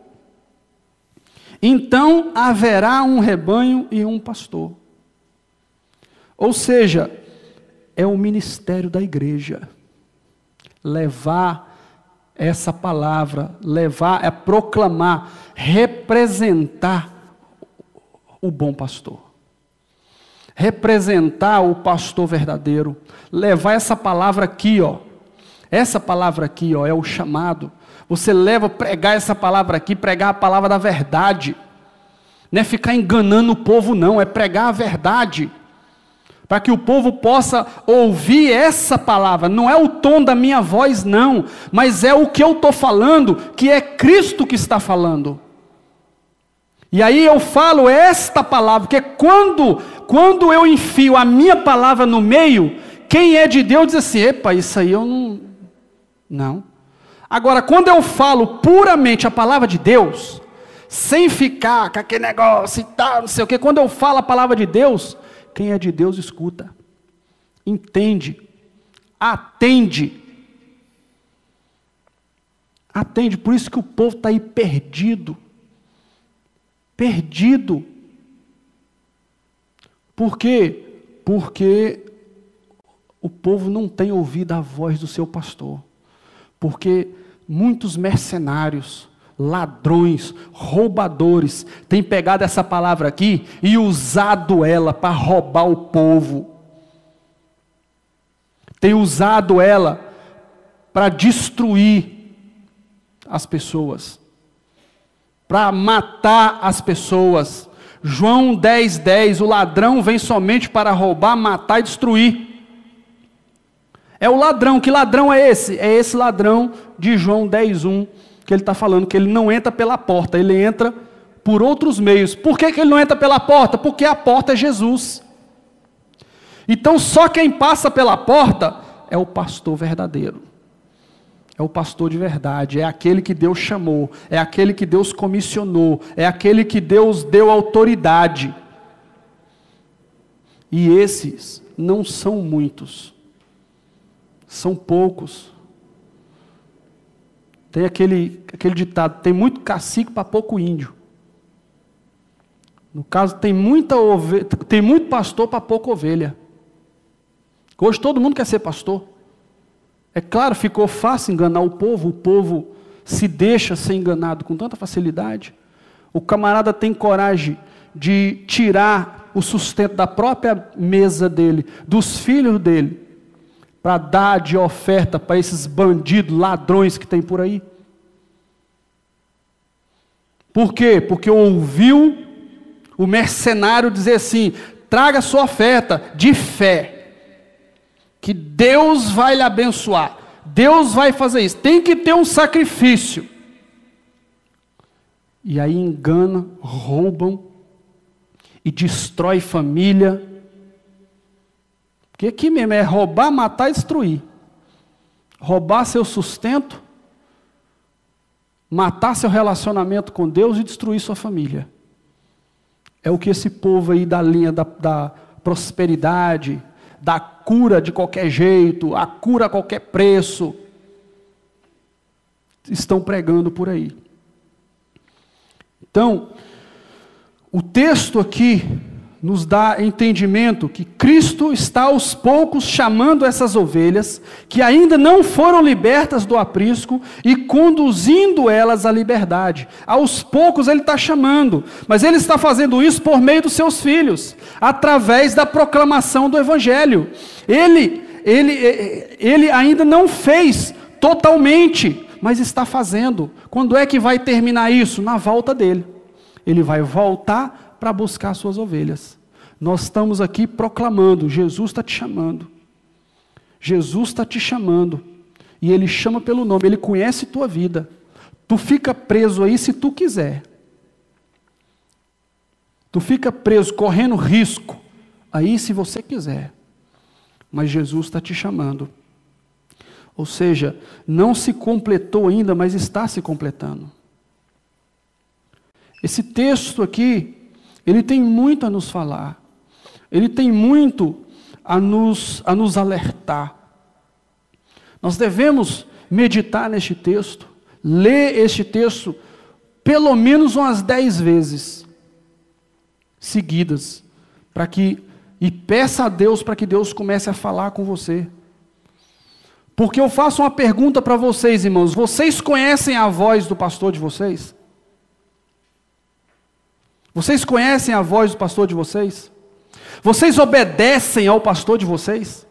[SPEAKER 2] Então haverá um rebanho e um pastor. Ou seja, é o ministério da igreja. Levar essa palavra, proclamar, representar o bom pastor. Representar o pastor verdadeiro. Levar essa palavra aqui, Essa palavra aqui, ó, é o chamado. Você leva a pregar essa palavra aqui, pregar a palavra da verdade. Não é ficar enganando o povo, não, é pregar a verdade. Para que o povo possa ouvir essa palavra. Não é o tom da minha voz, não, mas é o que eu estou falando, que é Cristo que está falando. E aí eu falo esta palavra, porque quando eu enfio a minha palavra no meio, quem é de Deus diz assim, epa, isso aí eu não. Agora, quando eu falo puramente a palavra de Deus, sem ficar com aquele negócio e tal, não sei o quê, quando eu falo a palavra de Deus, quem é de Deus escuta, entende, atende. Atende, por isso que o povo está aí perdido. Perdido. Por quê? Porque o povo não tem ouvido a voz do seu pastor. Porque muitos mercenários, ladrões, roubadores, têm pegado essa palavra aqui e usado ela para roubar o povo. Tem usado ela para destruir as pessoas. Para matar as pessoas. João 10:10, o ladrão vem somente para roubar, matar e destruir. É o ladrão, que ladrão é esse? É esse ladrão de João 10:1, que ele está falando, que ele não entra pela porta, ele entra por outros meios. Por que ele não entra pela porta? Porque a porta é Jesus. Então só quem passa pela porta é o pastor verdadeiro. É o pastor de verdade, é aquele que Deus chamou, é aquele que Deus comissionou, é aquele que Deus deu autoridade. E esses não são muitos, são poucos. Tem aquele ditado, tem muito cacique para pouco índio. No caso, tem muito pastor para pouca ovelha. Hoje todo mundo quer ser pastor. É claro, ficou fácil enganar o povo se deixa ser enganado com tanta facilidade. O camarada tem coragem de tirar o sustento da própria mesa dele, dos filhos dele, para dar de oferta para esses bandidos, ladrões que tem por aí. Por quê? Porque ouviu o mercenário dizer assim, traga sua oferta de fé, que Deus vai lhe abençoar, Deus vai fazer isso, tem que ter um sacrifício. E aí engana, roubam e destrói família. Porque aqui mesmo é roubar, matar e destruir. Roubar seu sustento, matar seu relacionamento com Deus e destruir sua família. É o que esse povo aí da linha da prosperidade, da cura de qualquer jeito, a cura a qualquer preço, estão pregando por aí. Então, o texto aqui nos dá entendimento que Cristo está aos poucos chamando essas ovelhas, que ainda não foram libertas do aprisco, e conduzindo elas à liberdade. Aos poucos Ele está chamando, mas Ele está fazendo isso por meio dos seus filhos, através da proclamação do Evangelho. Ele ainda não fez totalmente, mas está fazendo. Quando é que vai terminar isso? Na volta dele. Ele vai voltar para buscar suas ovelhas. Nós estamos aqui proclamando, Jesus está te chamando. Jesus está te chamando. E Ele chama pelo nome, Ele conhece tua vida. Tu fica preso aí se tu quiser. Tu fica preso, correndo risco, aí se você quiser. Mas Jesus está te chamando. Ou seja, não se completou ainda, mas está se completando. Esse texto aqui, ele tem muito a nos falar. Ele tem muito a nos alertar. Nós devemos meditar neste texto, ler este texto pelo menos umas 10 vezes seguidas, e peça a Deus para que Deus comece a falar com você. Porque eu faço uma pergunta para vocês, irmãos: vocês conhecem a voz do pastor de vocês? Vocês conhecem a voz do pastor de vocês? Vocês obedecem ao pastor de vocês?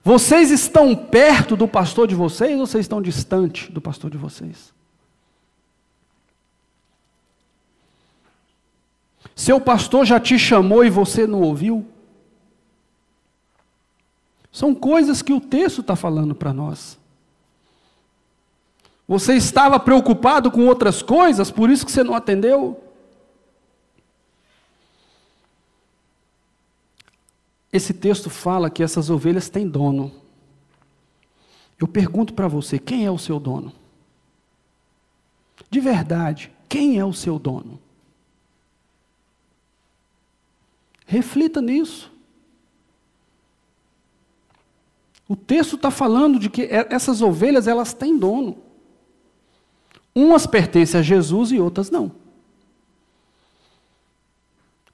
[SPEAKER 2] Vocês estão perto do pastor de vocês ou vocês estão distante do pastor de vocês? Seu pastor já te chamou e você não ouviu? São coisas que o texto está falando para nós. Você estava preocupado com outras coisas, por isso que você não atendeu? Esse texto fala que essas ovelhas têm dono. Eu pergunto para você, quem é o seu dono? De verdade, quem é o seu dono? Reflita nisso. O texto está falando de que essas ovelhas, elas têm dono. Umas pertencem a Jesus e outras não.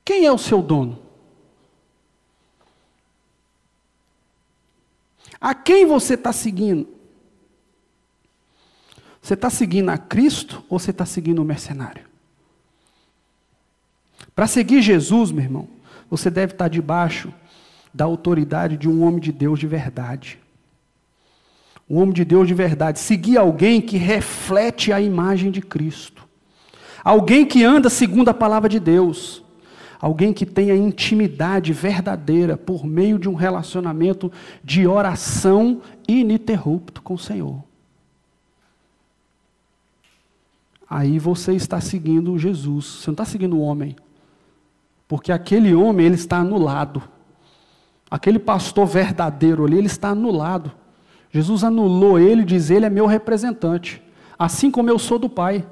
[SPEAKER 2] Quem é o seu dono? A quem você está seguindo? Você está seguindo a Cristo ou você está seguindo o mercenário? Para seguir Jesus, meu irmão, você deve estar debaixo da autoridade de um homem de Deus de verdade. Um homem de Deus de verdade. Seguir alguém que reflete a imagem de Cristo. Alguém que anda segundo a palavra de Deus. Alguém que tenha intimidade verdadeira por meio de um relacionamento de oração ininterrupto com o Senhor. Aí você está seguindo Jesus, você não está seguindo o homem. Porque aquele homem, ele está anulado. Aquele pastor verdadeiro ali, ele está anulado. Jesus anulou ele e diz, ele é meu representante. Assim como eu sou do Pai.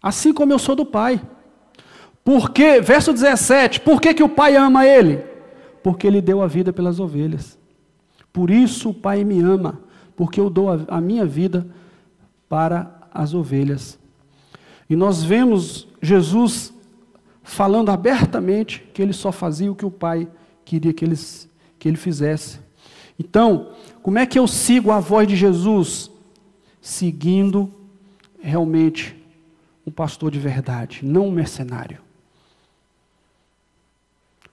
[SPEAKER 2] Assim como eu sou do Pai. Porque, verso 17, por que o Pai ama ele? Porque ele deu a vida pelas ovelhas. Por isso o Pai me ama, porque eu dou a minha vida para as ovelhas. E nós vemos Jesus falando abertamente que ele só fazia o que o Pai queria que ele fizesse. Então, como é que eu sigo a voz de Jesus? Seguindo realmente um pastor de verdade, não um mercenário.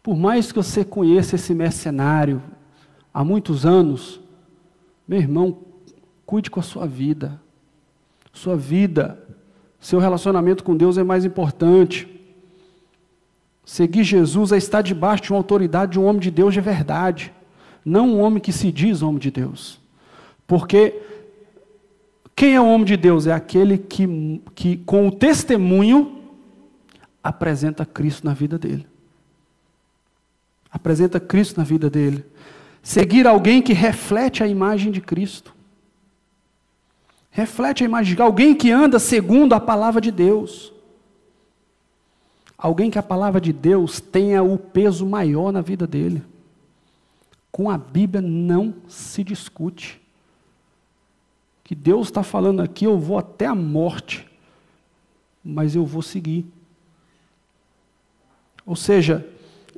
[SPEAKER 2] Por mais que você conheça esse mercenário há muitos anos, meu irmão, cuide com a sua vida. Sua vida, seu relacionamento com Deus é mais importante. Seguir Jesus é estar debaixo de uma autoridade de um homem de Deus de verdade, não um homem que se diz homem de Deus. Porque quem é o homem de Deus? É aquele que com o testemunho apresenta Cristo na vida dele. Apresenta Cristo na vida dele. Seguir alguém que reflete a imagem de Cristo. Reflete a imagem de alguém que anda segundo a palavra de Deus. Alguém que a palavra de Deus tenha o peso maior na vida dele. Com a Bíblia não se discute. Que Deus está falando aqui, eu vou até a morte, mas eu vou seguir. Ou seja,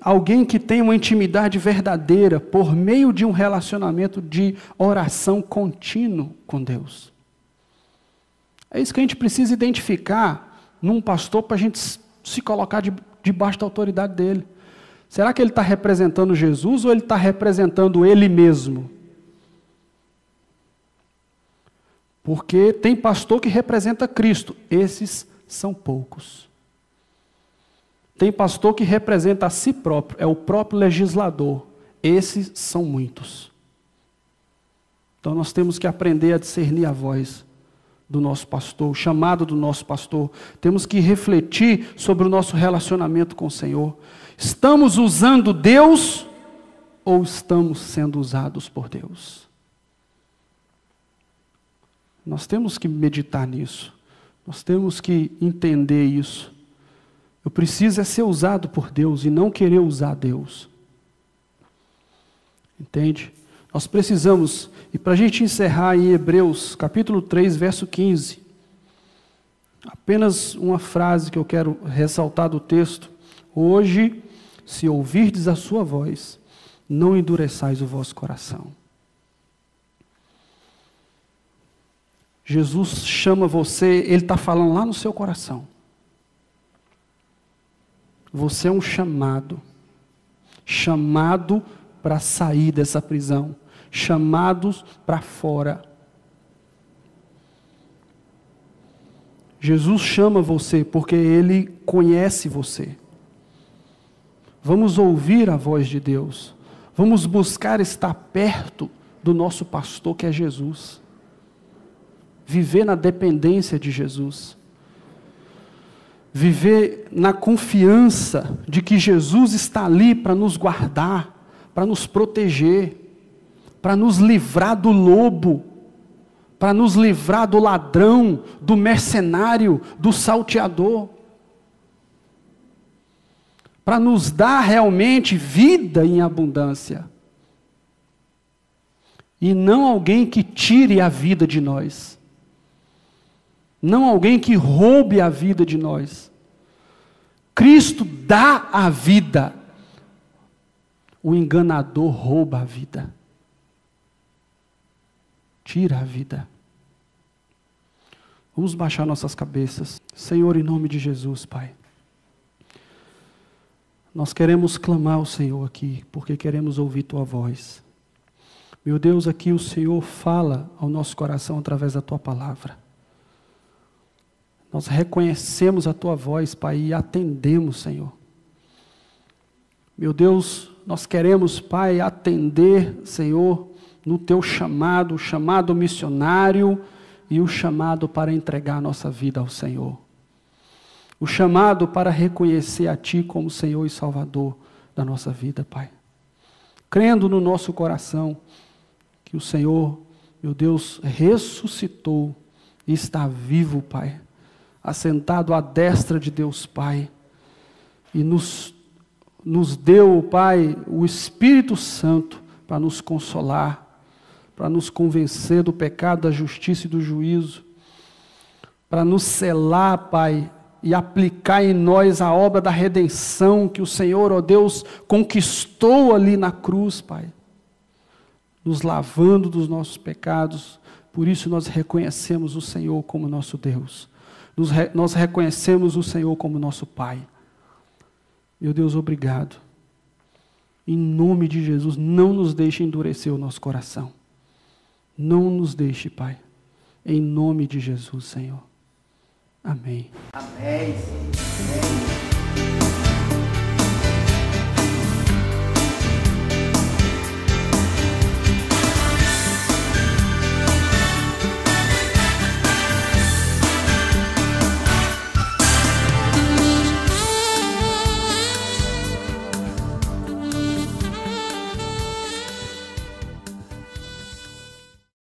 [SPEAKER 2] alguém que tem uma intimidade verdadeira por meio de um relacionamento de oração contínuo com Deus. É isso que a gente precisa identificar num pastor para a gente se colocar debaixo da autoridade dele. Será que ele está representando Jesus ou ele está representando ele mesmo? Porque tem pastor que representa Cristo. Esses são poucos. Tem pastor que representa a si próprio, é o próprio legislador. Esses são muitos. Então nós temos que aprender a discernir a voz do nosso pastor, o chamado do nosso pastor. Temos que refletir sobre o nosso relacionamento com o Senhor. Estamos usando Deus ou estamos sendo usados por Deus? Nós temos que meditar nisso. Nós temos que entender isso. Eu preciso é ser usado por Deus e não querer usar Deus. Entende? Nós precisamos, e para a gente encerrar em Hebreus, capítulo 3, verso 15, apenas uma frase que eu quero ressaltar do texto. Hoje, se ouvirdes a sua voz, não endureçais o vosso coração. Jesus chama você, Ele está falando lá no seu coração. Você é um chamado para sair dessa prisão, chamados para fora. Jesus chama você porque Ele conhece você. Vamos ouvir a voz de Deus. Vamos buscar estar perto do nosso pastor, que é Jesus. Viver na dependência de Jesus. Viver na confiança de que Jesus está ali para nos guardar, para nos proteger, para nos livrar do lobo, para nos livrar do ladrão, do mercenário, do salteador, para nos dar realmente vida em abundância, e não alguém que tire a vida de nós, não alguém que roube a vida de nós. Cristo dá a vida, o enganador rouba a vida. Tira a vida. Vamos baixar nossas cabeças. Senhor, em nome de Jesus, Pai. Nós queremos clamar ao Senhor aqui, porque queremos ouvir Tua voz. Meu Deus, aqui o Senhor fala ao nosso coração através da Tua palavra. Nós reconhecemos a Tua voz, Pai, e atendemos, Senhor. Meu Deus, nós queremos, Pai, atender, Senhor, no Teu chamado, o chamado missionário e o chamado para entregar a nossa vida ao Senhor. O chamado para reconhecer a Ti como Senhor e Salvador da nossa vida, Pai. Crendo no nosso coração que o Senhor, meu Deus, ressuscitou e está vivo, Pai, assentado à destra de Deus Pai, e nos deu, Pai, o Espírito Santo para nos consolar, para nos convencer do pecado, da justiça e do juízo, para nos selar, Pai, e aplicar em nós a obra da redenção que o Senhor, ó Deus, conquistou ali na cruz, Pai, nos lavando dos nossos pecados. Por isso nós reconhecemos o Senhor como nosso Deus. Nós reconhecemos o Senhor como nosso Pai. Meu Deus, obrigado. Em nome de Jesus, não nos deixe endurecer o nosso coração. Não nos deixe, Pai. Em nome de Jesus, Senhor. Amém.
[SPEAKER 3] Amém. Amém.